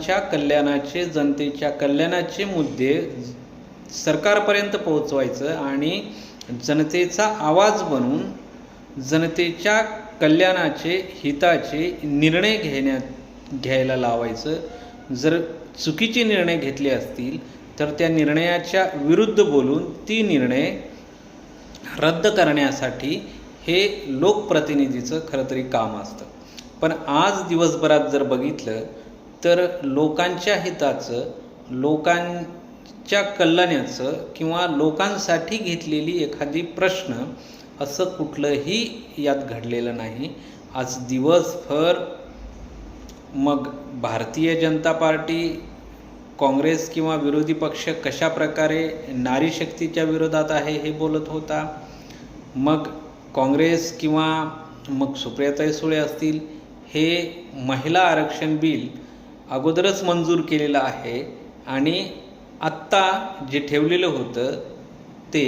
लोकांच्या कल्याणाचे, जनतेच्या कल्याणाचे मुद्दे सरकारपर्यंत पोहोचवायचं आणि जनतेचा आवाज बनून जनतेच्या कल्याणाचे, हिताचे निर्णय घ्यायला लावायचं। जर चुकीचे निर्णय घेतले असतील तर त्या निर्णयाच्या विरुद्ध बोलून ती निर्णय रद्द करण्यासाठी हे लोकप्रतिनिधीचं खरं तरी काम असतं। पण आज दिवसभरात जर बघितलं तर लोकांच्या हिताचं, लोकांच्या कल्याणाचं किंवा लोकांसाठी घेतलेली एखादी प्रश्न असं कुठलंही यात घडलेलं नाही। आज दिवसभर मग भारतीय जनता पार्टी, काँग्रेस किंवा विरोधी पक्ष कशा प्रकारे नारी शक्तीच्या विरोधात आहे हे बोलत होता। मग काँग्रेस किंवा मग सुप्रियाताई सुळे असतील, हे महिला आरक्षण बिल अगोदरच मंजूर केलेलं आहे आणि आत्ता जे ठेवलेलं होतं ते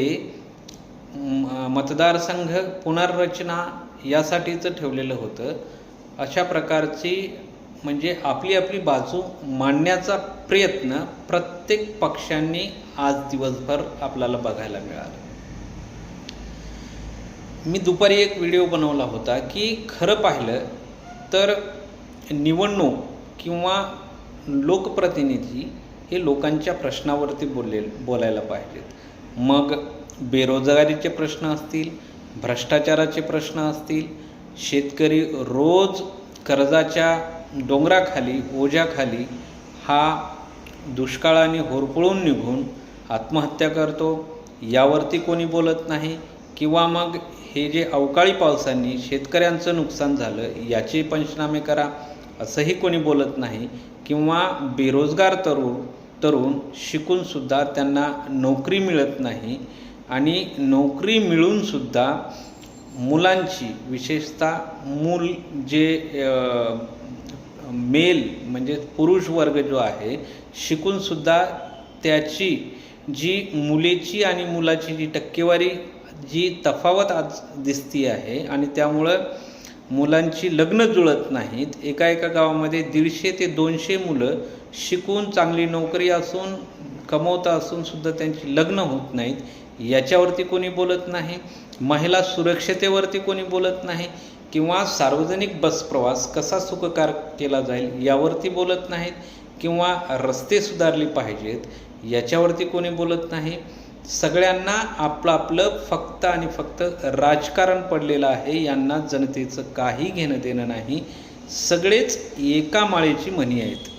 मतदारसंघ पुनर्रचना यासाठीचं ठेवलेलं होतं। अशा प्रकारची म्हणजे आपली आपली बाजू मांडण्याचा प्रयत्न प्रत्येक पक्षांनी आज दिवसभर आपल्याला बघायला मिळाला। मी दुपारी एक व्हिडिओ बनवला होता की खरं पाहिलं तर निवडणूक किंवा लोकप्रतिनिधी हे लोकांच्या प्रश्नावरती बोलायला पाहिजेत। मग बेरोजगारीचे प्रश्न असतील, भ्रष्टाचाराचे प्रश्न असतील, शेतकरी रोज कर्जाच्या डोंगराखाली, ओझ्याखाली हा दुष्काळाने होरपळून निघून आत्महत्या करतो, यावरती कोणी बोलत नाही। किंवा मग हे जे अवकाळी पावसांनी शेतकऱ्यांचं नुकसान झालं याचे पंचनामे करा, असंही कोणी बोलत नाही। किंवा बेरोजगार तरुण शिकूनसुद्धा त्यांना नोकरी मिळत नाही आणि नोकरी मिळूनसुद्धा मुलांची, विशेषतः मूल जे मेल म्हणजे पुरुष वर्ग जो आहे, शिकूनसुद्धा त्याची जी मुलीची आणि मुलाची जी टक्केवारी, जी तफावत आज दिसती आहे आणि त्यामुळं मुलांची लग्न जुळत नाहीत। एका गावामध्ये 150 ते 200 मुलं शिकून चांगली नोकरी असून, कमवता असून सुद्धा त्यांची लग्न होत नाहीत, याच्यावरती कोणी बोलत नाही। महिला सुरक्षतेवरती कोणी बोलत नाही किंवा सार्वजनिक बस प्रवास कसा सुखकर केला जाईल यावरती बोलत नाहीत किंवा रस्ते सुधारले पाहिजेत याच्यावरती कोणी बोलत नाही। सगळ्यांना आपलं फक्त आणि फक्त राजकारण पडलेलं आहे, यांना जनतेचं काही घेणं देणं नाही। सगळेच एका माळेची मणी आहेत।